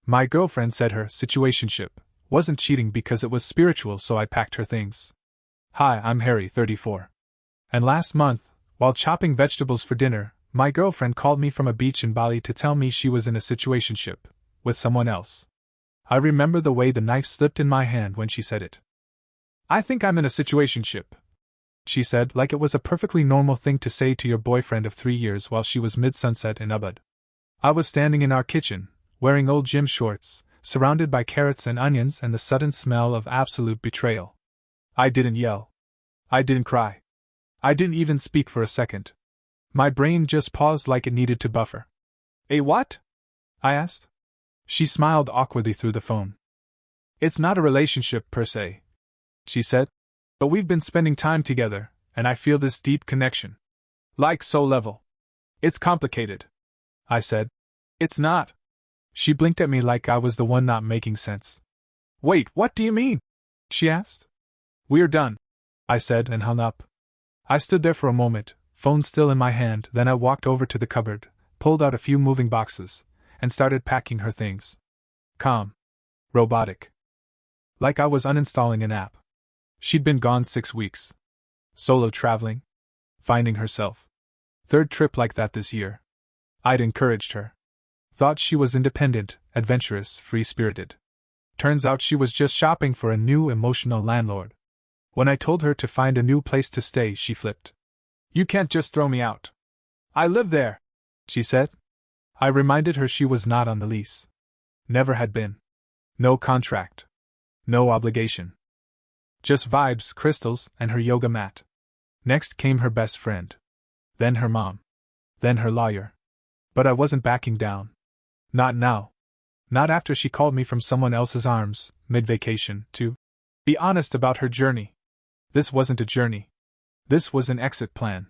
My girlfriend said her situationship wasn't cheating because it was spiritual, so I packed her things. Hi, I'm Harry, 34. And last month, while chopping vegetables for dinner, my girlfriend called me from a beach in Bali to tell me she was in a situationship with someone else. I remember the way the knife slipped in my hand when she said it. I think I'm in a situationship, she said, like it was a perfectly normal thing to say to your boyfriend of 3 years while she was mid-sunset in Ubud. I was standing in our kitchen, wearing old gym shorts, surrounded by carrots and onions and the sudden smell of absolute betrayal. I didn't yell. I didn't cry. I didn't even speak for a second. My brain just paused like it needed to buffer. "A what?" I asked. She smiled awkwardly through the phone. "It's not a relationship per se," she said, "but we've been spending time together, and I feel this deep connection. Like soul level. It's complicated," I said. "It's not." She blinked at me like I was the one not making sense. "Wait, what do you mean?" she asked. "We're done," I said and hung up. I stood there for a moment, phone still in my hand, then I walked over to the cupboard, pulled out a few moving boxes, and started packing her things. Calm. Robotic. Like I was uninstalling an app. She'd been gone 6 weeks. Solo traveling. Finding herself. 3rd trip like that this year. I'd encouraged her. Thought she was independent, adventurous, free-spirited. Turns out she was just shopping for a new emotional landlord. When I told her to find a new place to stay, she flipped. "You can't just throw me out. I live there," she said. I reminded her she was not on the lease. Never had been. No contract. No obligation. Just vibes, crystals, and her yoga mat. Next came her best friend. Then her mom. Then her lawyer. But I wasn't backing down. Not now. Not after she called me from someone else's arms, mid-vacation, to be honest about her journey. This wasn't a journey. This was an exit plan.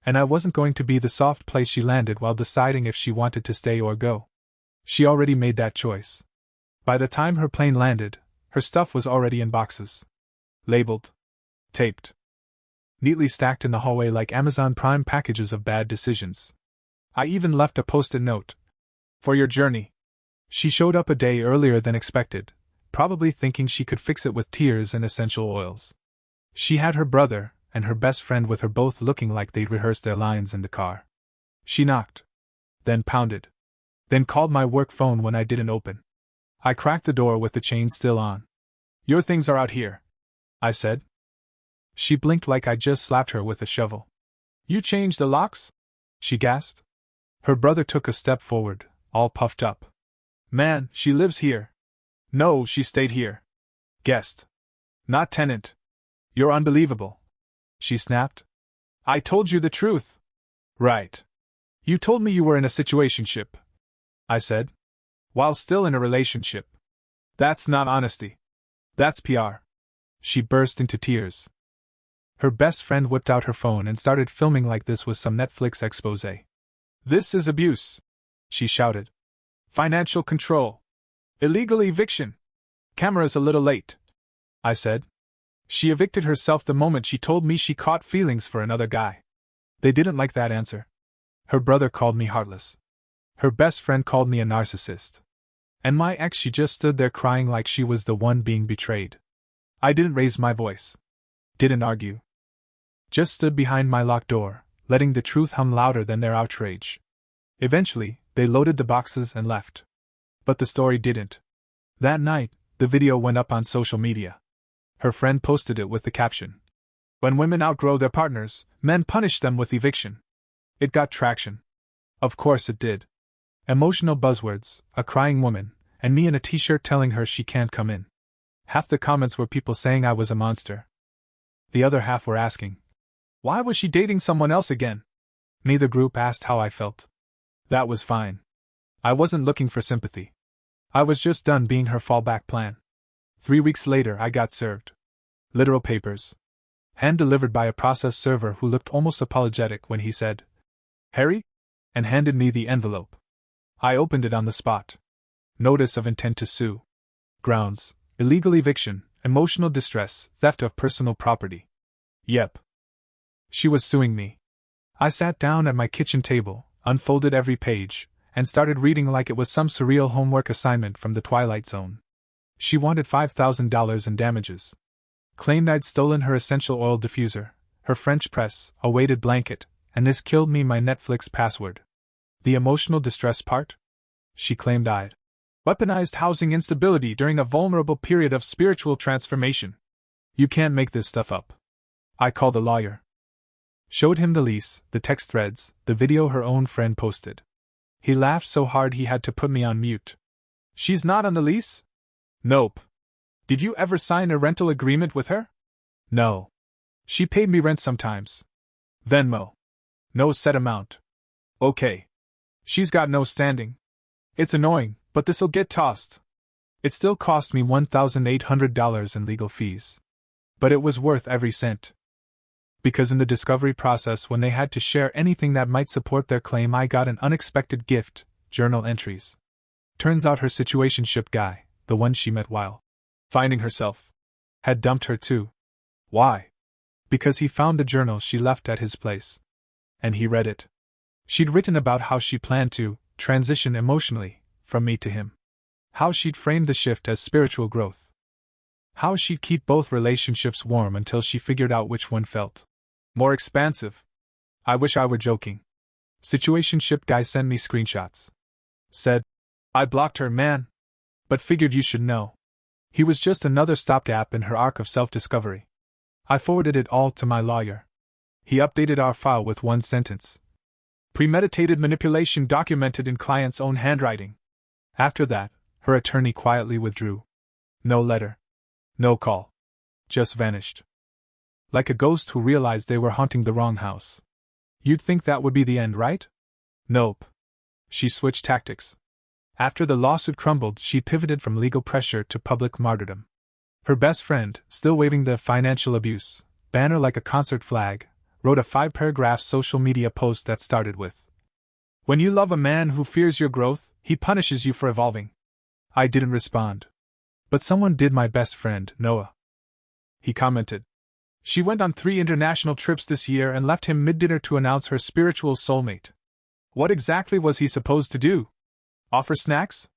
And I wasn't going to be the soft place she landed while deciding if she wanted to stay or go. She already made that choice. By the time her plane landed, her stuff was already in boxes. Labeled. Taped. Neatly stacked in the hallway like Amazon Prime packages of bad decisions. I even left a post-it note. "For your journey." She showed up a day earlier than expected, probably thinking she could fix it with tears and essential oils. She had her brother and her best friend with her, both looking like they'd rehearsed their lines in the car. She knocked. Then pounded. Then called my work phone when I didn't open. I cracked the door with the chain still on. "Your things are out here," I said. She blinked like I just slapped her with a shovel. "You changed the locks?" she gasped. Her brother took a step forward, all puffed up. "Man, she lives here." "No, she stayed here. Guest. Not tenant." "You're unbelievable," she snapped. "I told you the truth." "Right. You told me you were in a situationship," I said. "While still in a relationship. That's not honesty. That's PR." She burst into tears. Her best friend whipped out her phone and started filming like this was some Netflix expose. "This is abuse," she shouted. "Financial control. Illegal eviction." "Camera's a little late," I said. She evicted herself the moment she told me she caught feelings for another guy. They didn't like that answer. Her brother called me heartless. Her best friend called me a narcissist. And my ex, she just stood there crying like she was the one being betrayed. I didn't raise my voice. Didn't argue. Just stood behind my locked door, letting the truth hum louder than their outrage. Eventually, they loaded the boxes and left. But the story didn't. That night, the video went up on social media. Her friend posted it with the caption, "When women outgrow their partners, men punish them with eviction." It got traction. Of course it did. Emotional buzzwords, a crying woman, and me in a t-shirt telling her she can't come in. Half the comments were people saying I was a monster. The other half were asking, why was she dating someone else again? Neither group asked how I felt. That was fine. I wasn't looking for sympathy. I was just done being her fallback plan. 3 weeks later I got served. Literal papers. Hand-delivered by a process server who looked almost apologetic when he said, "Harry?" and handed me the envelope. I opened it on the spot. Notice of intent to sue. Grounds: illegal eviction, emotional distress, theft of personal property. Yep. She was suing me. I sat down at my kitchen table, unfolded every page, and started reading like it was some surreal homework assignment from the Twilight Zone. She wanted $5,000 in damages. Claimed I'd stolen her essential oil diffuser, her French press, a weighted blanket, and this killed me my Netflix password. The emotional distress part? She claimed I'd weaponized housing instability during a vulnerable period of spiritual transformation. You can't make this stuff up. I called the lawyer. Showed him the lease, the text threads, the video her own friend posted. He laughed so hard he had to put me on mute. She's not on the lease? Nope. Did you ever sign a rental agreement with her? No. She paid me rent sometimes. Venmo. No set amount. Okay. She's got no standing. It's annoying, but this'll get tossed. It still cost me $1,800 in legal fees. But it was worth every cent. Because in the discovery process, when they had to share anything that might support their claim, I got an unexpected gift: journal entries. Turns out her situationship guy, the one she met while finding herself, had dumped her too. Why? Because he found the journal she left at his place. And he read it. She'd written about how she planned to transition emotionally from me to him. How she'd framed the shift as spiritual growth. How she'd keep both relationships warm until she figured out which one felt more expansive. I wish I were joking. Situationship guy sent me screenshots. Said, I blocked her, man. But figured you should know. He was just another stopgap in her arc of self-discovery. I forwarded it all to my lawyer. He updated our file with one sentence. Premeditated manipulation documented in client's own handwriting. After that, her attorney quietly withdrew. No letter. No call. Just vanished. Like a ghost who realized they were haunting the wrong house. You'd think that would be the end, right? Nope. She switched tactics. After the lawsuit crumbled, she pivoted from legal pressure to public martyrdom. Her best friend, still waving the financial abuse banner like a concert flag, wrote a 5-paragraph social media post that started with, When you love a man who fears your growth, he punishes you for evolving. I didn't respond. But someone did. My best friend, Noah. He commented, She went on 3 international trips this year and left him mid-dinner to announce her spiritual soulmate. What exactly was he supposed to do? Offer snacks?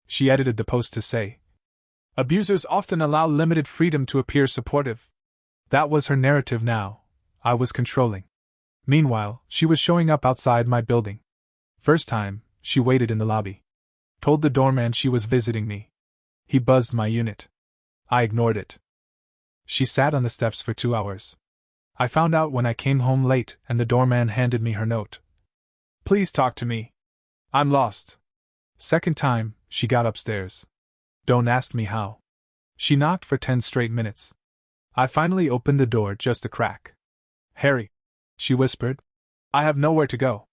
She edited the post to say, Abusers often allow limited freedom to appear supportive. That was her narrative now. I was controlling. Meanwhile, she was showing up outside my building. First time, she waited in the lobby. Told the doorman she was visiting me. He buzzed my unit. I ignored it. She sat on the steps for 2 hours. I found out when I came home late and the doorman handed me her note. Please talk to me. I'm lost. Second time, she got upstairs. Don't ask me how. She knocked for 10 straight minutes. I finally opened the door just a crack. Harry, she whispered. I have nowhere to go.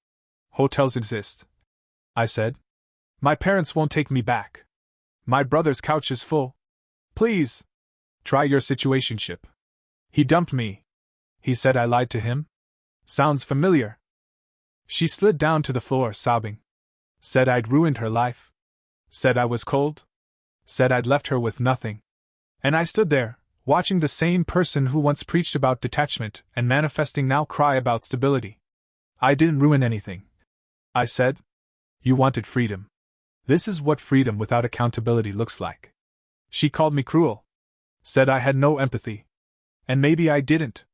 Hotels exist, I said. My parents won't take me back. My brother's couch is full. Please. Try your situationship. He dumped me. He said I lied to him. Sounds familiar. She slid down to the floor, sobbing. Said I'd ruined her life. Said I was cold. Said I'd left her with nothing. And I stood there, watching the same person who once preached about detachment and manifesting now cry about stability. I didn't ruin anything. I said. You wanted freedom. This is what freedom without accountability looks like. She called me cruel. Said I had no empathy. And maybe I didn't.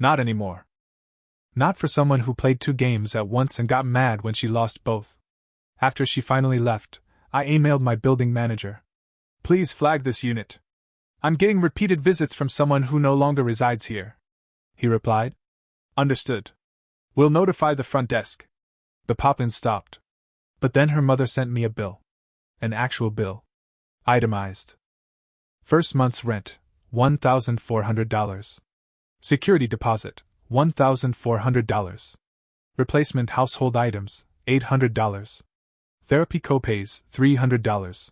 Not anymore. Not for someone who played 2 games at once and got mad when she lost both. After she finally left, I emailed my building manager. Please flag this unit. I'm getting repeated visits from someone who no longer resides here. He replied. Understood. We'll notify the front desk. The pop-in stopped. But then her mother sent me a bill. An actual bill. Itemized. First month's rent, $1,400. Security deposit, $1,400. Replacement household items, $800. Therapy copays, $300.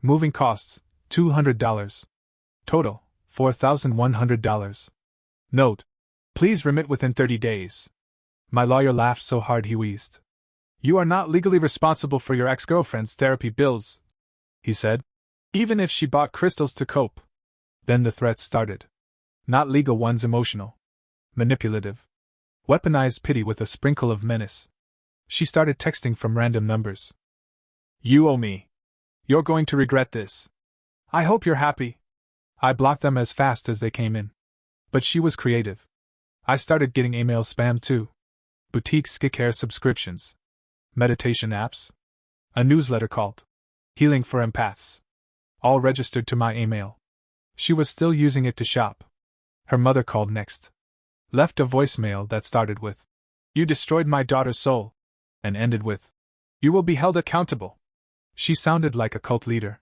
Moving costs, $200. Total, $4,100. Note: please remit within 30 days. My lawyer laughed so hard he wheezed. You are not legally responsible for your ex-girlfriend's therapy bills, he said. Even if she bought crystals to cope. Then the threats started. Not legal ones, emotional. Manipulative. Weaponized pity with a sprinkle of menace. She started texting from random numbers. You owe me. You're going to regret this. I hope you're happy. I blocked them as fast as they came in. But she was creative. I started getting email spam too. Boutique skincare subscriptions. Meditation apps. A newsletter called Healing for Empaths. All registered to my email. She was still using it to shop. Her mother called next. Left a voicemail that started with, "You destroyed my daughter's soul," and ended with, "You will be held accountable." She sounded like a cult leader.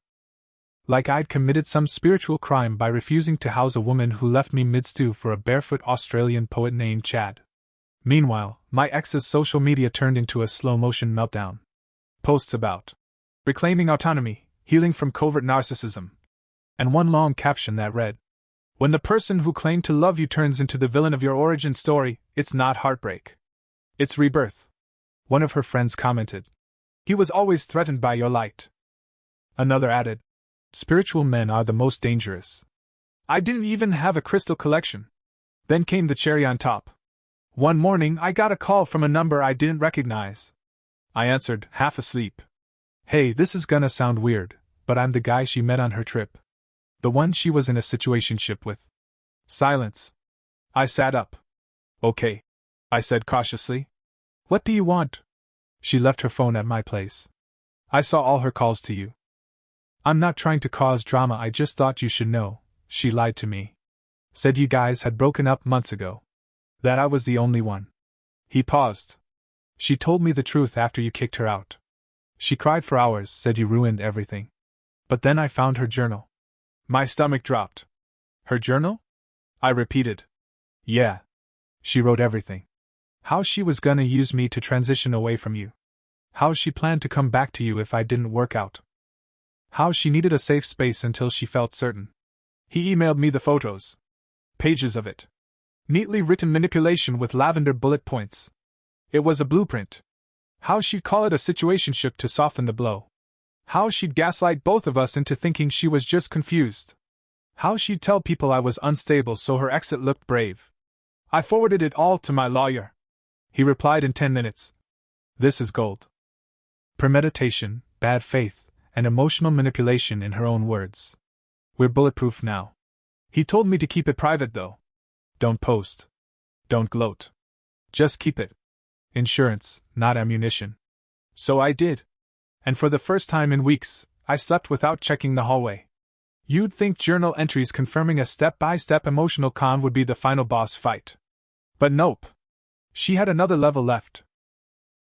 Like I'd committed some spiritual crime by refusing to house a woman who left me mid-stew for a barefoot Australian poet named Chad. Meanwhile, my ex's social media turned into a slow-motion meltdown. Posts about reclaiming autonomy, healing from covert narcissism, and one long caption that read, "When the person who claimed to love you turns into the villain of your origin story, it's not heartbreak. It's rebirth." One of her friends commented, "He was always threatened by your light." Another added, "Spiritual men are the most dangerous. I didn't even have a crystal collection." Then came the cherry on top. One morning I got a call from a number I didn't recognize. I answered, half asleep. "Hey, this is gonna sound weird, but I'm the guy she met on her trip. The one she was in a situationship with." Silence. I sat up. "Okay," I said cautiously. "What do you want?" She left her phone at my place. "I saw all her calls to you." "I'm not trying to cause drama, I just thought you should know," she lied to me. "Said you guys had broken up months ago. That I was the only one." He paused. "She told me the truth after you kicked her out. She cried for hours, said you ruined everything. But then I found her journal." My stomach dropped. "Her journal?" I repeated. "Yeah. She wrote everything. How she was gonna use me to transition away from you. How she planned to come back to you if I didn't work out. How she needed a safe space until she felt certain." He emailed me the photos. Pages of it. Neatly written manipulation with lavender bullet points. It was a blueprint. How she'd call it a situationship to soften the blow. How she'd gaslight both of us into thinking she was just confused. How she'd tell people I was unstable so her exit looked brave. I forwarded it all to my lawyer. He replied in 10 minutes. "This is gold." Premeditation, bad faith, and emotional manipulation in her own words. "We're bulletproof now." He told me to keep it private though. "Don't post. Don't gloat. Just keep it. Insurance, not ammunition." So I did. And for the first time in weeks, I slept without checking the hallway. You'd think journal entries confirming a step-by-step emotional con would be the final boss fight. But nope. She had another level left.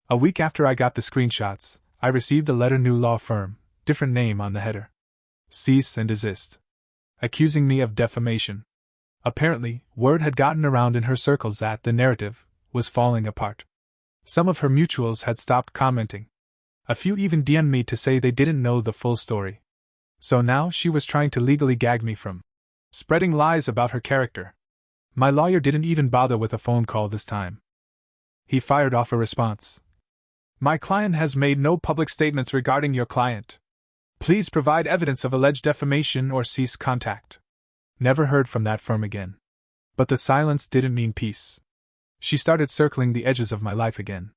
A week after I got the screenshots, I received a letter, new law firm, different name on the header. Cease and desist. Accusing me of defamation. Apparently, word had gotten around in her circles that the narrative was falling apart. Some of her mutuals had stopped commenting. A few even DM'd me to say they didn't know the full story. So now she was trying to legally gag me from spreading lies about her character. My lawyer didn't even bother with a phone call this time. He fired off a response. "My client has made no public statements regarding your client. Please provide evidence of alleged defamation or cease contact." Never heard from that firm again. But the silence didn't mean peace. She started circling the edges of my life again.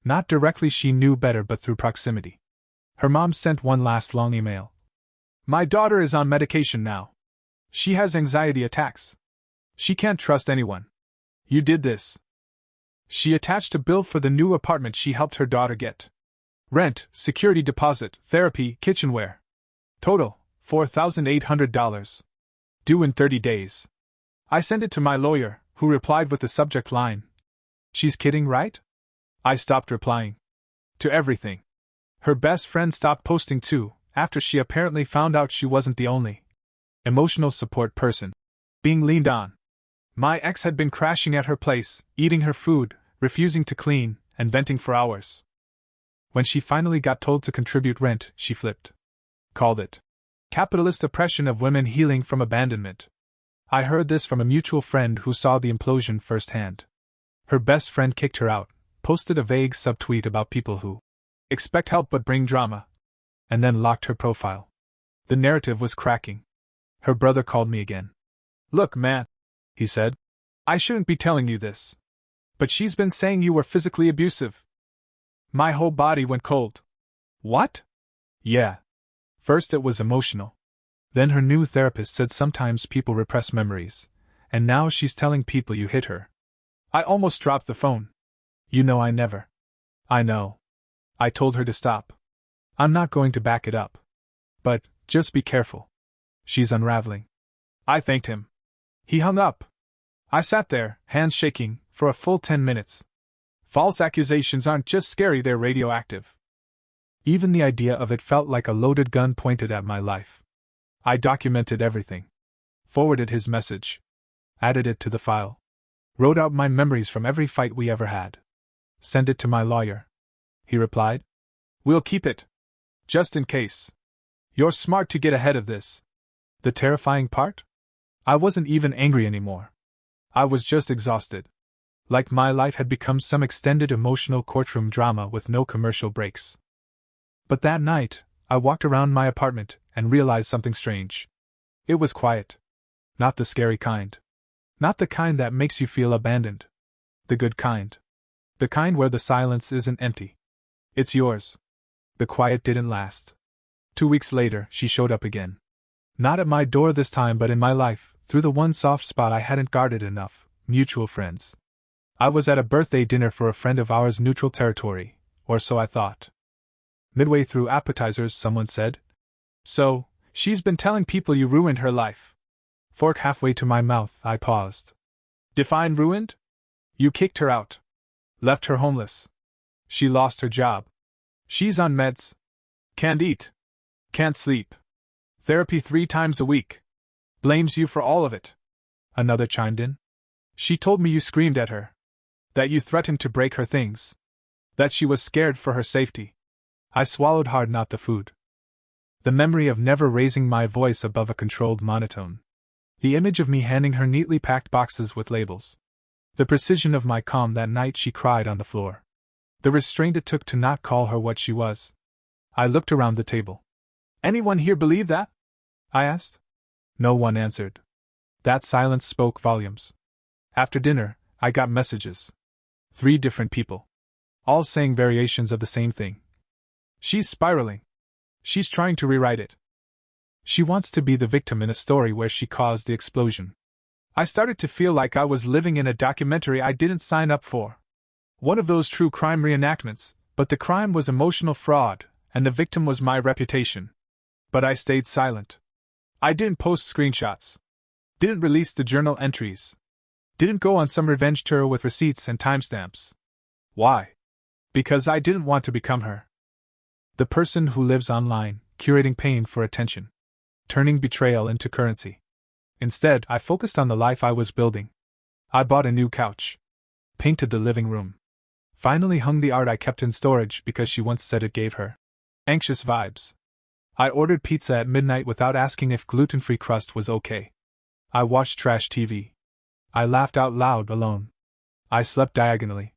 Not directly, she knew better, but through proximity. Her mom sent one last long email. "My daughter is on medication now. She has anxiety attacks. She can't trust anyone. You did this." She attached a bill for the new apartment she helped her daughter get. Rent, security deposit, therapy, kitchenware. Total, $4,800. Due in 30 days. I sent it to my lawyer, who replied with the subject line, "She's kidding, right?" I stopped replying to everything. Her best friend stopped posting too, after she apparently found out she wasn't the only emotional support person being leaned on. My ex had been crashing at her place, eating her food, refusing to clean, and venting for hours. When she finally got told to contribute rent, she flipped. Called it capitalist oppression of women healing from abandonment. I heard this from a mutual friend who saw the implosion firsthand. Her best friend kicked her out, posted a vague subtweet about people who expect help but bring drama, and then locked her profile. The narrative was cracking. Her brother called me again. "Look, man," he said, "I shouldn't be telling you this, but she's been saying you were physically abusive." My whole body went cold. What? Yeah. First it was emotional. Then her new therapist said sometimes people repress memories, and now she's telling people you hit her. I almost dropped the phone. You know I never. I know. I told her to stop. I'm not going to back it up. But, just be careful. She's unraveling. I thanked him. He hung up. I sat there, hands shaking, for a full 10 minutes. False accusations aren't just scary, they're radioactive. Even the idea of it felt like a loaded gun pointed at my life. I documented everything. Forwarded his message. Added it to the file. Wrote out my memories from every fight we ever had. Sent it to my lawyer. He replied, "We'll keep it. Just in case. You're smart to get ahead of this." The terrifying part? I wasn't even angry anymore. I was just exhausted. Like my life had become some extended emotional courtroom drama with no commercial breaks. But that night, I walked around my apartment and realized something strange. It was quiet. Not the scary kind. Not the kind that makes you feel abandoned. The good kind. The kind where the silence isn't empty. It's yours. The quiet didn't last. 2 weeks later, she showed up again. Not at my door this time, but in my life, through the one soft spot I hadn't guarded enough: mutual friends. I was at a birthday dinner for a friend of ours, neutral territory, or so I thought. Midway through appetizers, someone said, "So, she's been telling people you ruined her life." Fork halfway to my mouth, I paused. Define ruined? You kicked her out. Left her homeless. She lost her job. She's on meds. Can't eat. Can't sleep. Therapy 3 times a week. Blames you for all of it. Another chimed in. She told me you screamed at her. That you threatened to break her things. That she was scared for her safety. I swallowed hard, not the food. The memory of never raising my voice above a controlled monotone. The image of me handing her neatly packed boxes with labels. The precision of my calm that night she cried on the floor. The restraint it took to not call her what she was. I looked around the table. "Anyone here believe that?" I asked. No one answered. That silence spoke volumes. After dinner, I got messages. 3 different people. All saying variations of the same thing. She's spiraling. She's trying to rewrite it. She wants to be the victim in a story where she caused the explosion. I started to feel like I was living in a documentary I didn't sign up for. One of those true crime reenactments, but the crime was emotional fraud, and the victim was my reputation. But I stayed silent. I didn't post screenshots. Didn't release the journal entries. Didn't go on some revenge tour with receipts and timestamps. Why? Because I didn't want to become her. The person who lives online, curating pain for attention. Turning betrayal into currency. Instead, I focused on the life I was building. I bought a new couch. Painted the living room. Finally hung the art I kept in storage because she once said it gave her anxious vibes. I ordered pizza at midnight without asking if gluten-free crust was okay. I watched trash TV. I laughed out loud alone. I slept diagonally.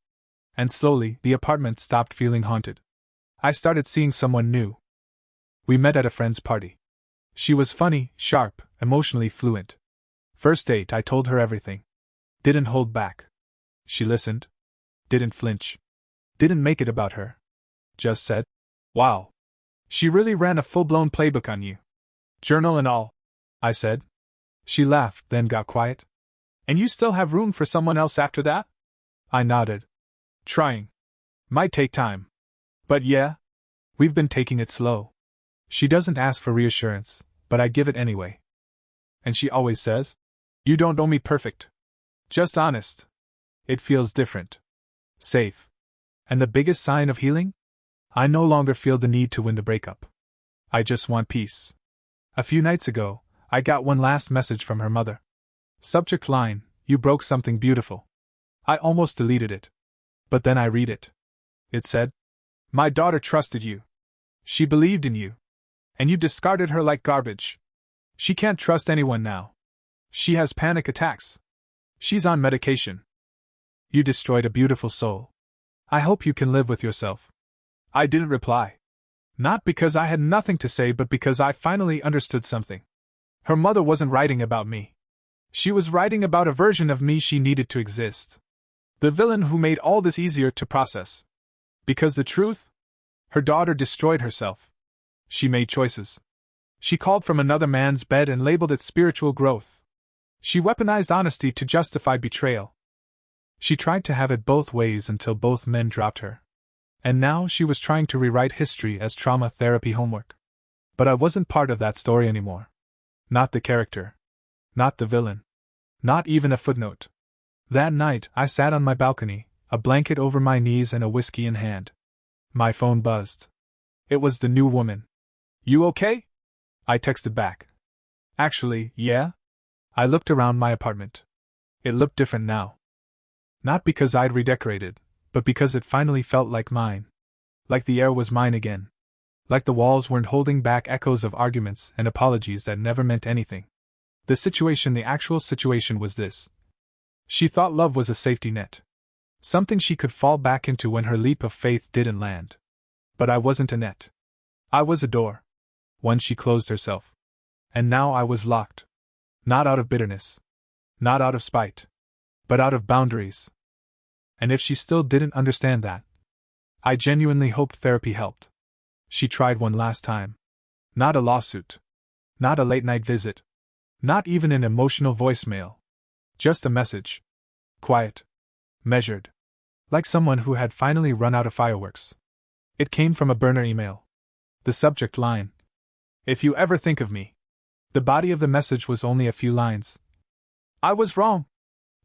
And slowly, the apartment stopped feeling haunted. I started seeing someone new. We met at a friend's party. She was funny, sharp, emotionally fluent. First date, I told her everything. Didn't hold back. She listened. Didn't flinch. Didn't make it about her. Just said, "Wow. She really ran a full-blown playbook on you. Journal and all," I said. She laughed, then got quiet. "And you still have room for someone else after that?" I nodded. "Trying. Might take time. But yeah, we've been taking it slow." She doesn't ask for reassurance, but I give it anyway. And she always says, "You don't owe me perfect. Just honest." It feels different. Safe. And the biggest sign of healing? I no longer feel the need to win the breakup. I just want peace. A few nights ago, I got one last message from her mother. Subject line, "You broke something beautiful." I almost deleted it. But then I read it. It said, "My daughter trusted you. She believed in you. And you discarded her like garbage. She can't trust anyone now. She has panic attacks. She's on medication. You destroyed a beautiful soul. I hope you can live with yourself." I didn't reply. Not because I had nothing to say, but because I finally understood something. Her mother wasn't writing about me. She was writing about a version of me she needed to exist. The villain who made all this easier to process. Because the truth? Her daughter destroyed herself. She made choices. She called from another man's bed and labeled it spiritual growth. She weaponized honesty to justify betrayal. She tried to have it both ways until both men dropped her. And now she was trying to rewrite history as trauma therapy homework. But I wasn't part of that story anymore. Not the character. Not the villain. Not even a footnote. That night, I sat on my balcony, a blanket over my knees and a whiskey in hand. My phone buzzed. It was the new woman. "You okay?" I texted back. "Actually, yeah." I looked around my apartment. It looked different now. Not because I'd redecorated, but because it finally felt like mine. Like the air was mine again. Like the walls weren't holding back echoes of arguments and apologies that never meant anything. The actual situation was this. She thought love was a safety net. Something she could fall back into when her leap of faith didn't land. But I wasn't a net. I was a door. One she closed herself. And now I was locked. Not out of bitterness. Not out of spite. But out of boundaries. And if she still didn't understand that, I genuinely hoped therapy helped. She tried one last time. Not a lawsuit. Not a late-night visit. Not even an emotional voicemail. Just a message. Quiet. Measured. Like someone who had finally run out of fireworks. It came from a burner email. The subject line: "If you ever think of me." The body of the message was only a few lines. "I was wrong.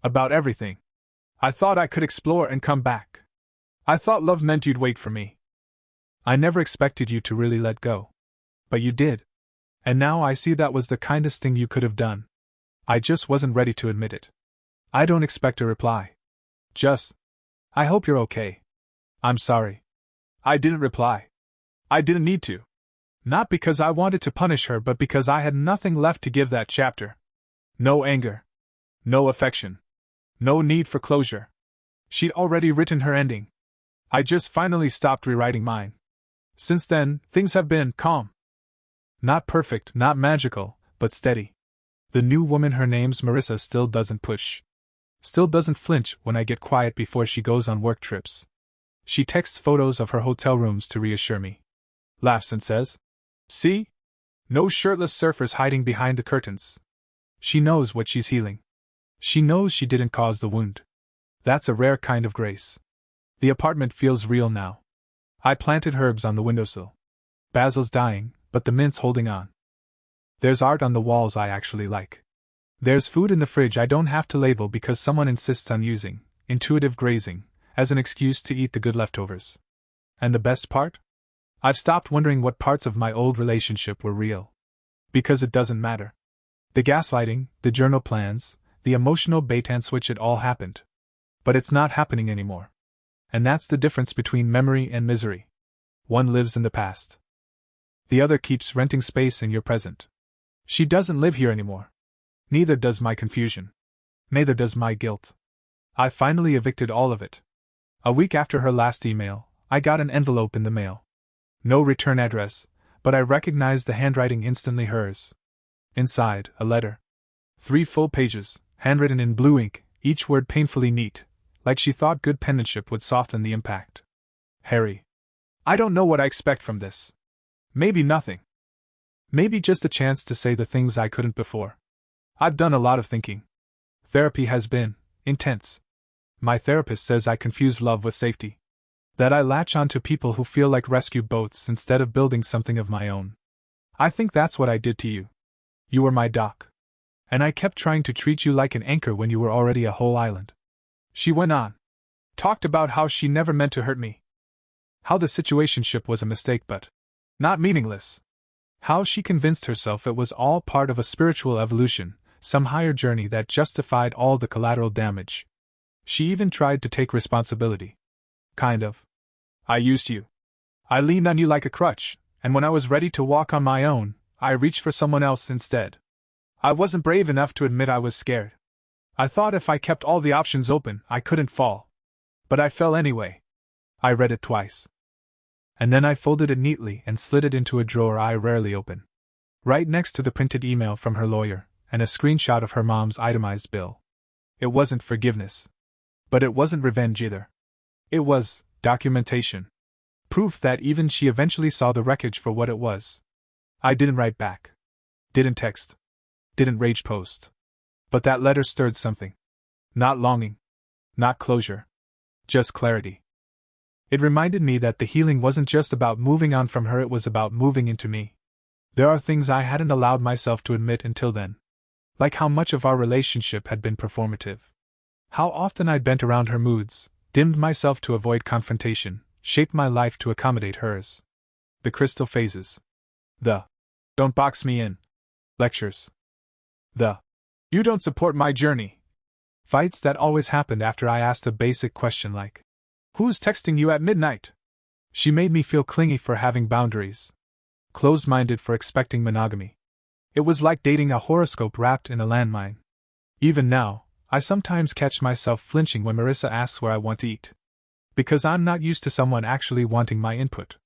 About everything. I thought I could explore and come back. I thought love meant you'd wait for me. I never expected you to really let go. But you did. And now I see that was the kindest thing you could have done. I just wasn't ready to admit it. I don't expect a reply. Just, I hope you're okay. I'm sorry. I didn't reply. I didn't need to. Not because I wanted to punish her, but because I had nothing left to give that chapter. No anger. No affection. No need for closure. She'd already written her ending. I just finally stopped rewriting mine. Since then, things have been calm. Not perfect, not magical, but steady. The new woman, her name's Marissa, still doesn't push. Still doesn't flinch when I get quiet before she goes on work trips. She texts photos of her hotel rooms to reassure me. Laughs and says, "See? No shirtless surfers hiding behind the curtains." She knows what she's healing. She knows she didn't cause the wound. That's a rare kind of grace. The apartment feels real now. I planted herbs on the windowsill. Basil's dying, but the mint's holding on. There's art on the walls I actually like. There's food in the fridge I don't have to label because someone insists on using intuitive grazing as an excuse to eat the good leftovers. And the best part? I've stopped wondering what parts of my old relationship were real. Because it doesn't matter. The gaslighting, the journal plans, the emotional bait and switch, it all happened. But it's not happening anymore. And that's the difference between memory and misery. One lives in the past. The other keeps renting space in your present. She doesn't live here anymore. Neither does my confusion. Neither does my guilt. I finally evicted all of it. A week after her last email, I got an envelope in the mail. No return address, but I recognized the handwriting instantly hers. Inside, a letter. 3 full pages, handwritten in blue ink, each word painfully neat, like she thought good penmanship would soften the impact. Harry. I don't know what I expect from this. Maybe nothing. Maybe just a chance to say the things I couldn't before. I've done a lot of thinking. Therapy has been intense. My therapist says I confuse love with safety. That I latch onto people who feel like rescue boats instead of building something of my own. I think that's what I did to you. You were my dock. And I kept trying to treat you like an anchor when you were already a whole island. She went on. Talked about how she never meant to hurt me. How the situationship was a mistake but not meaningless. How she convinced herself it was all part of a spiritual evolution, some higher journey that justified all the collateral damage. She even tried to take responsibility. Kind of. I used you. I leaned on you like a crutch, and when I was ready to walk on my own, I reached for someone else instead. I wasn't brave enough to admit I was scared. I thought if I kept all the options open, I couldn't fall. But I fell anyway. I read it twice. And then I folded it neatly and slid it into a drawer I rarely open. Right next to the printed email from her lawyer, and a screenshot of her mom's itemized bill. It wasn't forgiveness. But it wasn't revenge either. It was Documentation. Proof that even she eventually saw the wreckage for what it was. I didn't write back. Didn't text. Didn't rage post. But that letter stirred something. Not longing. Not closure. Just clarity. It reminded me that the healing wasn't just about moving on from her, it was about moving into me. There are things I hadn't allowed myself to admit until then. Like how much of our relationship had been performative. How often I'd bent around her moods, dimmed myself to avoid confrontation, shaped my life to accommodate hers. The crystal phases. The "don't box me in" lectures. The "you don't support my journey" fights that always happened after I asked a basic question like, "Who's texting you at midnight?" She made me feel clingy for having boundaries. Closed-minded for expecting monogamy. It was like dating a horoscope wrapped in a landmine. Even now, I sometimes catch myself flinching when Marissa asks where I want to eat. Because I'm not used to someone actually wanting my input.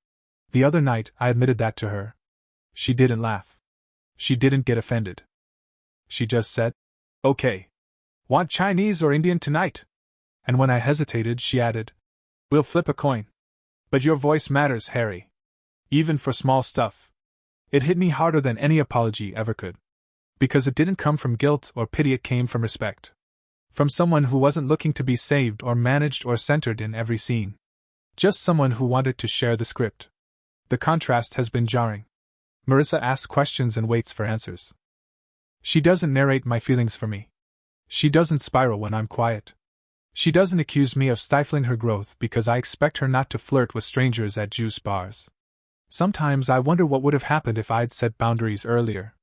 The other night, I admitted that to her. She didn't laugh. She didn't get offended. She just said, "Okay. Want Chinese or Indian tonight?" And when I hesitated, she added, "We'll flip a coin. But your voice matters, Harry. Even for small stuff." It hit me harder than any apology ever could. Because it didn't come from guilt or pity, it came from respect. From someone who wasn't looking to be saved or managed or centered in every scene. Just someone who wanted to share the script. The contrast has been jarring. Marissa asks questions and waits for answers. She doesn't narrate my feelings for me. She doesn't spiral when I'm quiet. She doesn't accuse me of stifling her growth because I expect her not to flirt with strangers at juice bars. Sometimes I wonder what would have happened if I'd set boundaries earlier.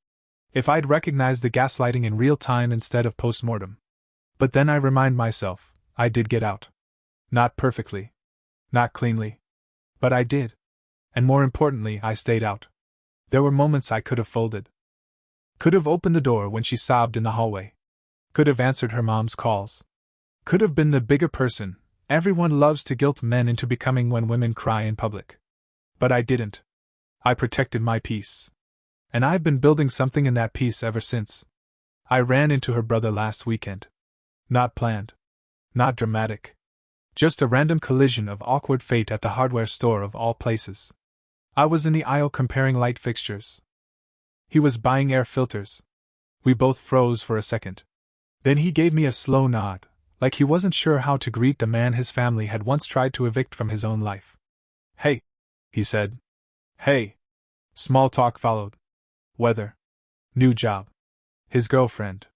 If I'd recognized the gaslighting in real time instead of post-mortem. But then I remind myself, I did get out. Not perfectly. Not cleanly. But I did. And more importantly, I stayed out. There were moments I could have folded. Could have opened the door when she sobbed in the hallway. Could have answered her mom's calls. Could have been the bigger person everyone loves to guilt men into becoming when women cry in public. But I didn't. I protected my peace. And I've been building something in that peace ever since. I ran into her brother last weekend. Not planned. Not dramatic. Just a random collision of awkward fate at the hardware store of all places. I was in the aisle comparing light fixtures. He was buying air filters. We both froze for a second. Then he gave me a slow nod, like he wasn't sure how to greet the man his family had once tried to evict from his own life. "Hey," he said. "Hey." Small talk followed. Weather. New job. His girlfriend.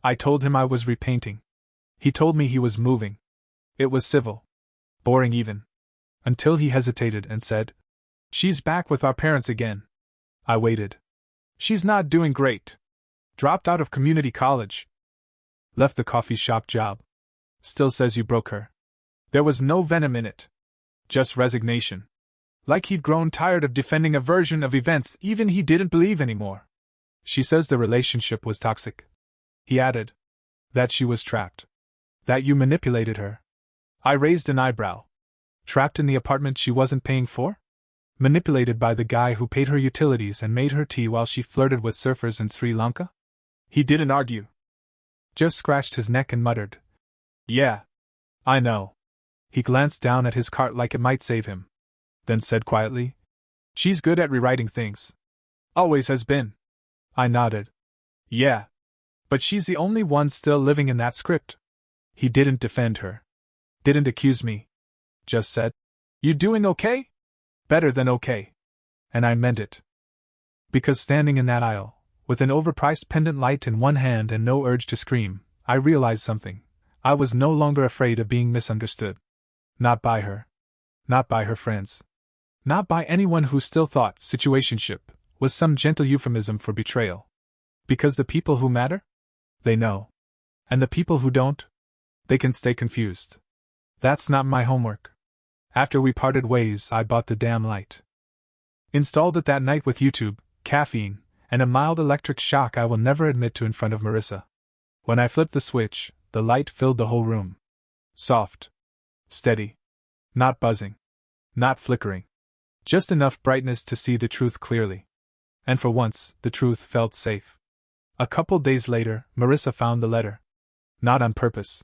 I told him I was repainting. He told me he was moving. It was civil. Boring even. Until he hesitated and said, "She's back with our parents again." I waited. "She's not doing great. Dropped out of community college. Left the coffee shop job. Still says you broke her." There was no venom in it. Just resignation. Like he'd grown tired of defending a version of events even he didn't believe anymore. "She says the relationship was toxic," he added. "That she was trapped. That you manipulated her." I raised an eyebrow. Trapped in the apartment she wasn't paying for? Manipulated by the guy who paid her utilities and made her tea while she flirted with surfers in Sri Lanka? He didn't argue. Just scratched his neck and muttered, "Yeah. I know." He glanced down at his cart like it might save him. Then said quietly, "She's good at rewriting things. Always has been." I nodded. "Yeah. But she's the only one still living in that script." He didn't defend her. Didn't accuse me. Just said, "You doing okay? Better than okay." And I meant it. Because standing in that aisle, with an overpriced pendant light in one hand and no urge to scream, I realized something. I was no longer afraid of being misunderstood. Not by her. Not by her friends. Not by anyone who still thought situationship was some gentle euphemism for betrayal. Because the people who matter? They know. And the people who don't? They can stay confused. That's not my homework. After we parted ways, I bought the damn light. Installed it that night with YouTube, caffeine, and a mild electric shock I will never admit to in front of Marissa. When I flipped the switch, the light filled the whole room. Soft. Steady. Not buzzing. Not flickering. Just enough brightness to see the truth clearly. And for once, the truth felt safe. A couple days later, Marissa found the letter. Not on purpose.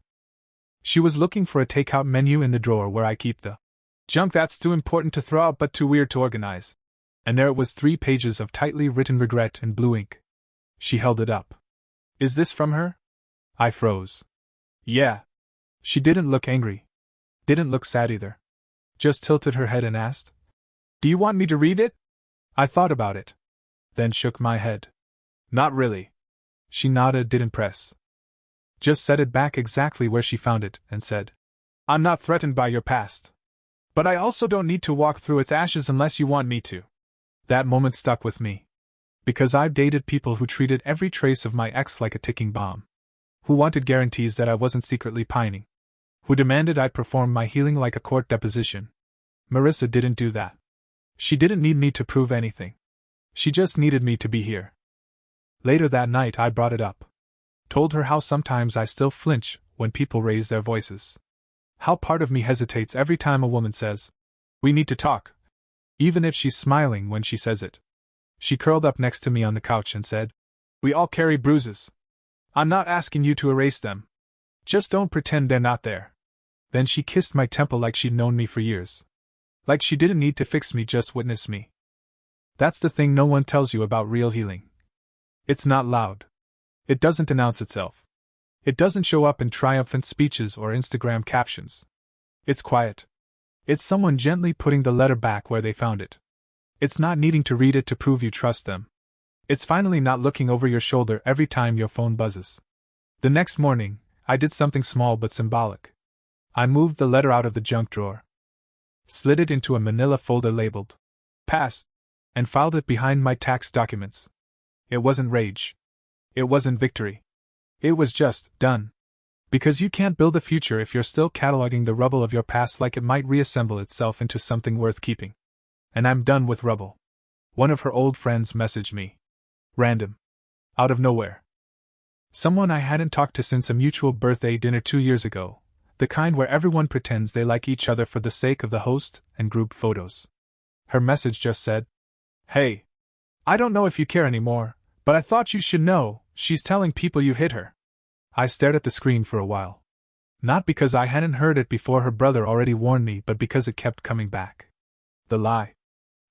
She was looking for a takeout menu in the drawer where I keep the Junk that's too important to throw out but too weird to organize. And there it was, 3 pages of tightly written regret in blue ink. She held it up. Is this from her? I froze. Yeah. She didn't look angry. Didn't look sad either. Just tilted her head and asked, Do you want me to read it? I thought about it. Then shook my head. Not really. She nodded, didn't press. Just set it back exactly where she found it, and said, I'm not threatened by your past. But I also don't need to walk through its ashes unless you want me to. That moment stuck with me. Because I've dated people who treated every trace of my ex like a ticking bomb. Who wanted guarantees that I wasn't secretly pining. Who demanded I perform my healing like a court deposition. Marissa didn't do that. She didn't need me to prove anything. She just needed me to be here. Later that night I brought it up. Told her how sometimes I still flinch when people raise their voices. How part of me hesitates every time a woman says, We need to talk. Even if she's smiling when she says it. She curled up next to me on the couch and said, We all carry bruises. I'm not asking you to erase them. Just don't pretend they're not there. Then she kissed my temple like she'd known me for years. Like she didn't need to fix me, just witness me. That's the thing no one tells you about real healing. It's not loud. It doesn't announce itself. It doesn't show up in triumphant speeches or Instagram captions. It's quiet. It's someone gently putting the letter back where they found it. It's not needing to read it to prove you trust them. It's finally not looking over your shoulder every time your phone buzzes. The next morning, I did something small but symbolic. I moved the letter out of the junk drawer, slid it into a manila folder labeled Pass, and filed it behind my tax documents. It wasn't rage. It wasn't victory. It was just done. Because you can't build a future if you're still cataloging the rubble of your past like it might reassemble itself into something worth keeping. And I'm done with rubble. One of her old friends messaged me. Random. Out of nowhere. Someone I hadn't talked to since a mutual birthday dinner 2 years ago, the kind where everyone pretends they like each other for the sake of the host and group photos. Her message just said, Hey. I don't know if you care anymore, but I thought you should know, she's telling people you hit her. I stared at the screen for a while. Not because I hadn't heard it before her brother already warned me, but because it kept coming back. The lie.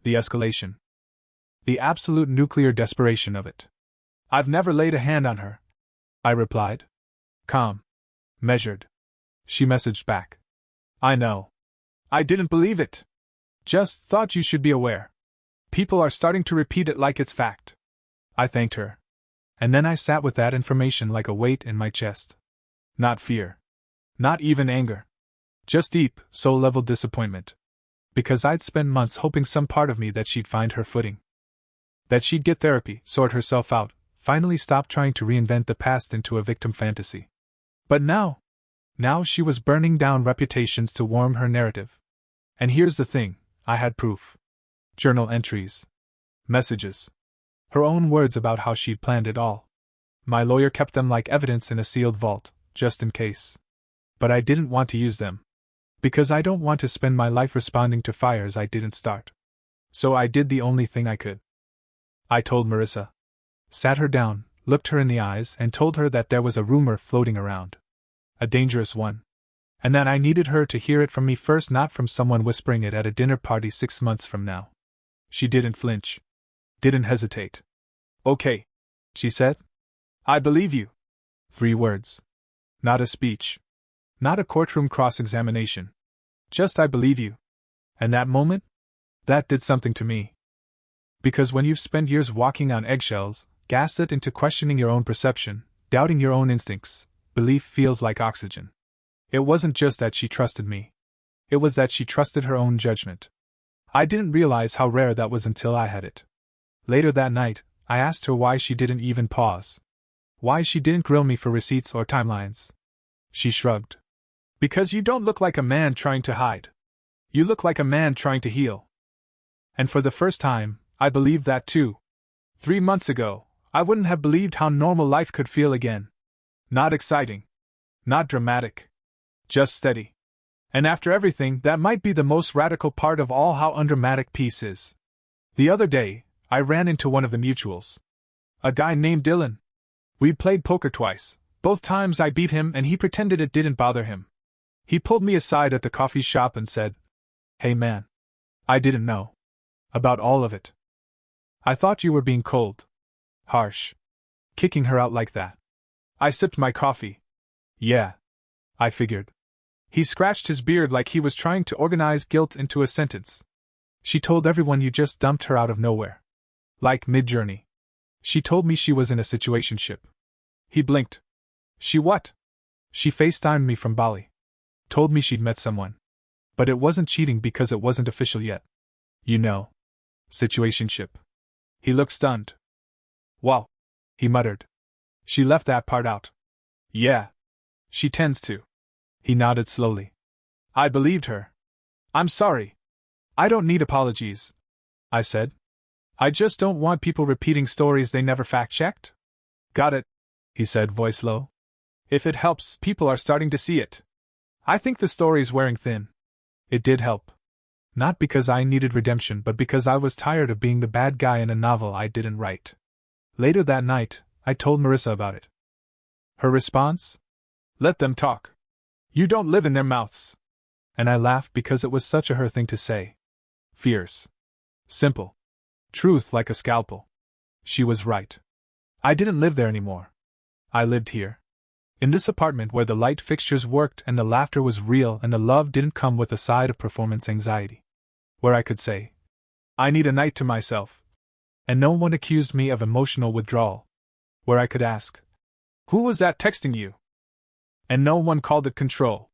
The escalation. The absolute nuclear desperation of it. I've never laid a hand on her, I replied. Calm. Measured. She messaged back. I know. I didn't believe it. Just thought you should be aware. People are starting to repeat it like it's fact. I thanked her. And then I sat with that information like a weight in my chest. Not fear. Not even anger. Just deep, soul-level disappointment. Because I'd spent months hoping some part of me that she'd find her footing. That she'd get therapy, sort herself out, finally stop trying to reinvent the past into a victim fantasy. But now she was burning down reputations to warm her narrative. And here's the thing, I had proof. Journal entries. Messages. Her own words about how she'd planned it all. My lawyer kept them like evidence in a sealed vault, just in case. But I didn't want to use them. Because I don't want to spend my life responding to fires I didn't start. So I did the only thing I could. I told Marissa. Sat her down, looked her in the eyes, and told her that there was a rumor floating around. A dangerous one. And that I needed her to hear it from me first, not from someone whispering it at a dinner party 6 months from now. She didn't flinch. Didn't hesitate. Okay, she said. I believe you. 3 words. Not a speech. Not a courtroom cross-examination. Just I believe you. And that moment? That did something to me. Because when you've spent years walking on eggshells, gaslit into questioning your own perception, doubting your own instincts, belief feels like oxygen. It wasn't just that she trusted me. It was that she trusted her own judgment. I didn't realize how rare that was until I had it. Later that night, I asked her why she didn't even pause. Why she didn't grill me for receipts or timelines. She shrugged. Because you don't look like a man trying to hide. You look like a man trying to heal. And for the first time, I believed that too. 3 months ago, I wouldn't have believed how normal life could feel again. Not exciting. Not dramatic. Just steady. And after everything, that might be the most radical part of all, how undramatic peace is. The other day, I ran into one of the mutuals. A guy named Dylan. We'd played poker twice. Both times I beat him and he pretended it didn't bother him. He pulled me aside at the coffee shop and said, Hey man. I didn't know. About all of it. I thought you were being cold. Harsh. Kicking her out like that. I sipped my coffee. Yeah. I figured. He scratched his beard like he was trying to organize guilt into a sentence. She told everyone you just dumped her out of nowhere. Like mid-journey. She told me she was in a situationship. He blinked. She what? She FaceTimed me from Bali. Told me she'd met someone. But it wasn't cheating because it wasn't official yet. You know. Situationship. He looked stunned. Wow. He muttered. She left that part out. Yeah. She tends to. He nodded slowly. I believed her. I'm sorry. I don't need apologies, I said. I just don't want people repeating stories they never fact-checked. Got it, he said, voice low. If it helps, people are starting to see it. I think the story's wearing thin. It did help. Not because I needed redemption, but because I was tired of being the bad guy in a novel I didn't write. Later that night, I told Marissa about it. Her response? Let them talk. You don't live in their mouths. And I laughed because it was such a her thing to say. Fierce. Simple. Truth like a scalpel. She was right. I didn't live there anymore. I lived here. In this apartment where the light fixtures worked and the laughter was real and the love didn't come with a side of performance anxiety. Where I could say, I need a night to myself. And no one accused me of emotional withdrawal. Where I could ask, who was that texting you? And no one called it control.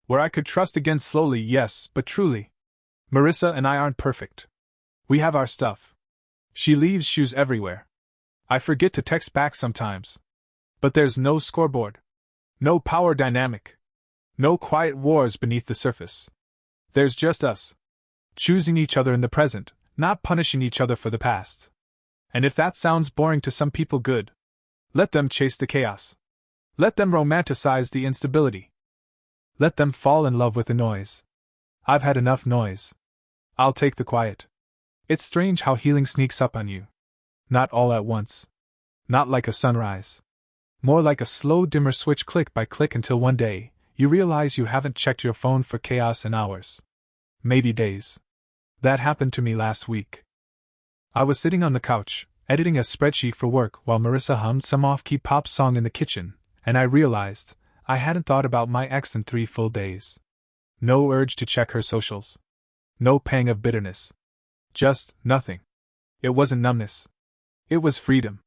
Where I could trust again slowly, yes, but truly. Marissa and I aren't perfect. We have our stuff. She leaves shoes everywhere. I forget to text back sometimes. But there's no scoreboard. No power dynamic. No quiet wars beneath the surface. There's just us. Choosing each other in the present, not punishing each other for the past. And if that sounds boring to some people, good. Let them chase the chaos. Let them romanticize the instability. Let them fall in love with the noise. I've had enough noise. I'll take the quiet. It's strange how healing sneaks up on you. Not all at once. Not like a sunrise. More like a slow dimmer switch click by click until one day, you realize you haven't checked your phone for chaos in hours. Maybe days. That happened to me last week. I was sitting on the couch, editing a spreadsheet for work while Marissa hummed some off-key pop song in the kitchen, and I realized I hadn't thought about my ex in 3 full days. No urge to check her socials. No pang of bitterness. Just nothing. It wasn't numbness. It was freedom.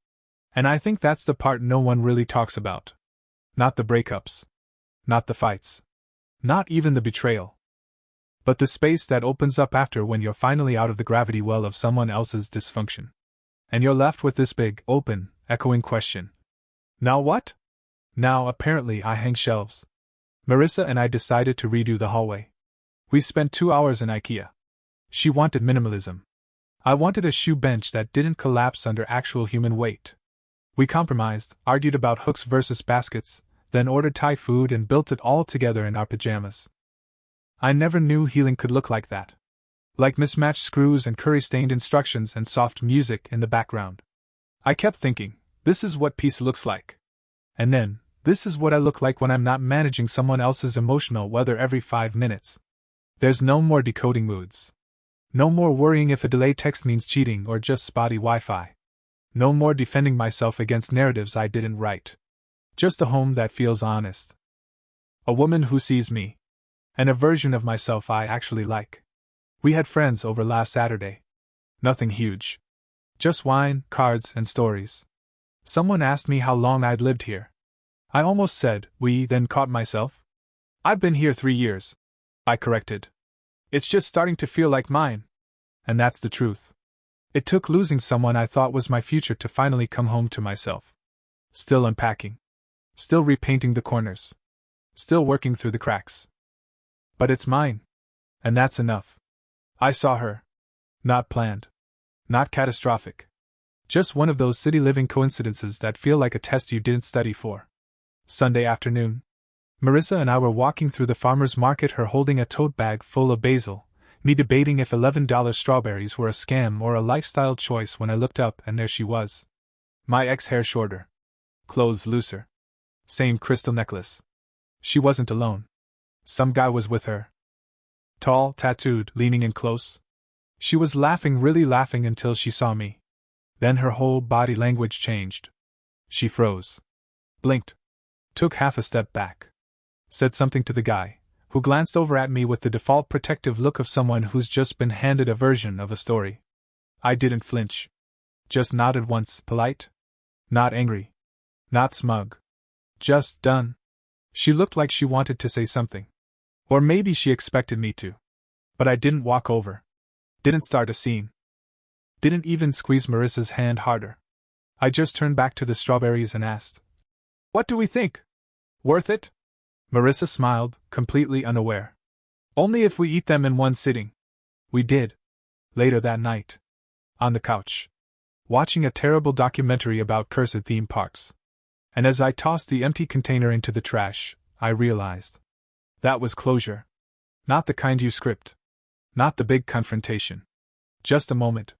And I think that's the part no one really talks about. Not the breakups. Not the fights. Not even the betrayal. But the space that opens up after when you're finally out of the gravity well of someone else's dysfunction. And you're left with this big, open, echoing question. Now what? Now, apparently, I hang shelves. Marissa and I decided to redo the hallway. We spent 2 hours in IKEA. She wanted minimalism. I wanted a shoe bench that didn't collapse under actual human weight. We compromised, argued about hooks versus baskets, then ordered Thai food and built it all together in our pajamas. I never knew healing could look like that. Like mismatched screws and curry-stained instructions and soft music in the background. I kept thinking, this is what peace looks like. And then, this is what I look like when I'm not managing someone else's emotional weather every 5 minutes. There's no more decoding moods. No more worrying if a delayed text means cheating or just spotty Wi-Fi. No more defending myself against narratives I didn't write. Just a home that feels honest. A woman who sees me. And a version of myself I actually like. We had friends over last Saturday. Nothing huge. Just wine, cards, and stories. Someone asked me how long I'd lived here. I almost said, we, then caught myself. I've been here 3 years. I corrected. It's just starting to feel like mine. And that's the truth. It took losing someone I thought was my future to finally come home to myself. Still unpacking. Still repainting the corners. Still working through the cracks. But it's mine. And that's enough. I saw her. Not planned. Not catastrophic. Just one of those city-living coincidences that feel like a test you didn't study for. Sunday afternoon. Marissa and I were walking through the farmer's market, her holding a tote bag full of basil, me debating if $11 strawberries were a scam or a lifestyle choice when I looked up and there she was. My ex, hair shorter. Clothes looser. Same crystal necklace. She wasn't alone. Some guy was with her. Tall, tattooed, leaning in close. She was laughing, really laughing until she saw me. Then her whole body language changed. She froze. Blinked. Took half a step back. Said something to the guy, who glanced over at me with the default protective look of someone who's just been handed a version of a story. I didn't flinch. Just nodded once, polite. Not angry. Not smug. Just done. She looked like she wanted to say something. Or maybe she expected me to. But I didn't walk over. Didn't start a scene. Didn't even squeeze Marissa's hand harder. I just turned back to the strawberries and asked, "What do we think? Worth it?" Marissa smiled, completely unaware. "Only if we eat them in one sitting." We did. Later that night. On the couch. Watching a terrible documentary about cursed theme parks. And as I tossed the empty container into the trash, I realized. That was closure. Not the kind you script. Not the big confrontation. Just a moment.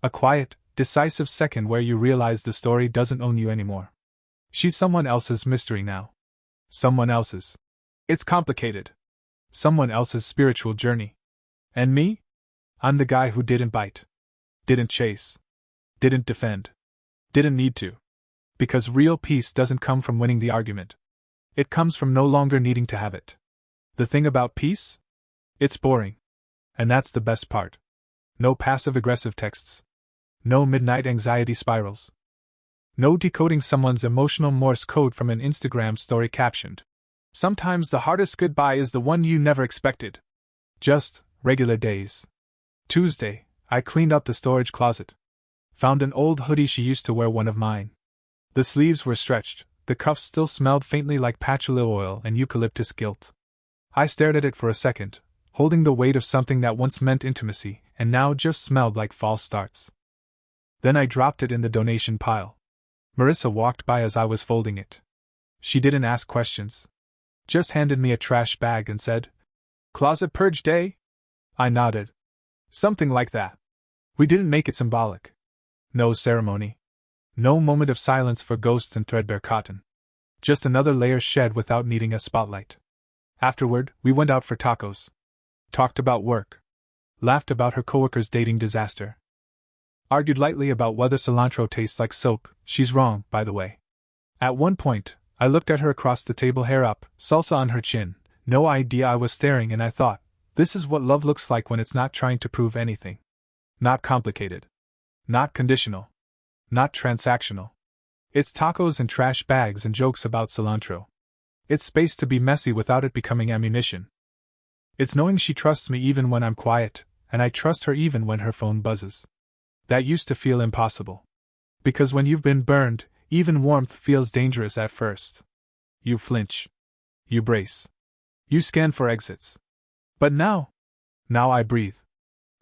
A quiet, decisive second where you realize the story doesn't own you anymore. She's someone else's mystery now. Someone else's. It's complicated. Someone else's spiritual journey. And me? I'm the guy who didn't bite. Didn't chase. Didn't defend. Didn't need to. Because real peace doesn't come from winning the argument. It comes from no longer needing to have it. The thing about peace? It's boring. And that's the best part. No passive-aggressive texts. No midnight anxiety spirals. No decoding someone's emotional Morse code from an Instagram story captioned. Sometimes the hardest goodbye is the one you never expected. Just regular days. Tuesday, I cleaned up the storage closet. Found an old hoodie she used to wear, one of mine. The sleeves were stretched, the cuffs still smelled faintly like patchouli oil and eucalyptus gilt. I stared at it for a second, holding the weight of something that once meant intimacy and now just smelled like false starts. Then I dropped it in the donation pile. Marissa walked by as I was folding it. She didn't ask questions. Just handed me a trash bag and said, "Closet purge day?" I nodded. Something like that. We didn't make it symbolic. No ceremony. No moment of silence for ghosts and threadbare cotton. Just another layer shed without needing a spotlight. Afterward, we went out for tacos. Talked about work. Laughed about her coworker's dating disaster. Argued lightly about whether cilantro tastes like soap. She's wrong, by the way. At one point, I looked at her across the table, hair up, salsa on her chin. No idea I was staring, and I thought, this is what love looks like when it's not trying to prove anything. Not complicated. Not conditional. Not transactional. It's tacos and trash bags and jokes about cilantro. It's space to be messy without it becoming ammunition. It's knowing she trusts me even when I'm quiet, and I trust her even when her phone buzzes. That used to feel impossible. Because when you've been burned, even warmth feels dangerous at first. You flinch. You brace. You scan for exits. But now I breathe.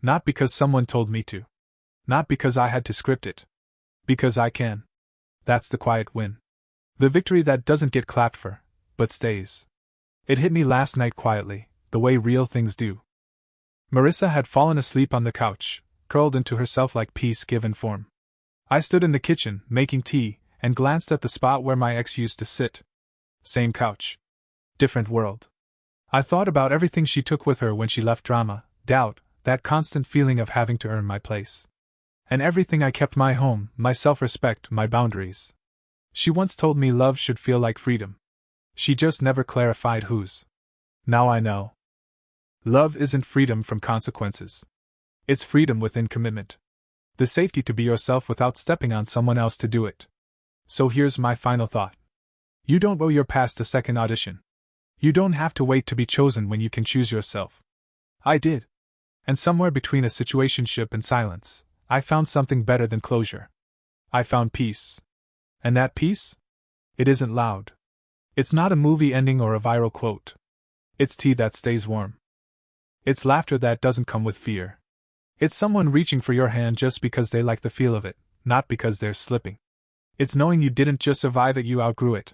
Not because someone told me to. Not because I had to script it. Because I can. That's the quiet win. The victory that doesn't get clapped for, but stays. It hit me last night quietly, the way real things do. Marissa had fallen asleep on the couch, curled into herself like peace given form. I stood in the kitchen, making tea, and glanced at the spot where my ex used to sit. Same couch. Different world. I thought about everything she took with her when she left: drama, doubt, that constant feeling of having to earn my place. And everything I kept: my home, my self-respect, my boundaries. She once told me love should feel like freedom. She just never clarified whose. Now I know. Love isn't freedom from consequences. It's freedom within commitment. The safety to be yourself without stepping on someone else to do it. So here's my final thought. You don't owe your past a second audition. You don't have to wait to be chosen when you can choose yourself. I did. And somewhere between a situationship and silence, I found something better than closure. I found peace. And that peace? It isn't loud. It's not a movie ending or a viral quote. It's tea that stays warm. It's laughter that doesn't come with fear. It's someone reaching for your hand just because they like the feel of it, not because they're slipping. It's knowing you didn't just survive it, you outgrew it.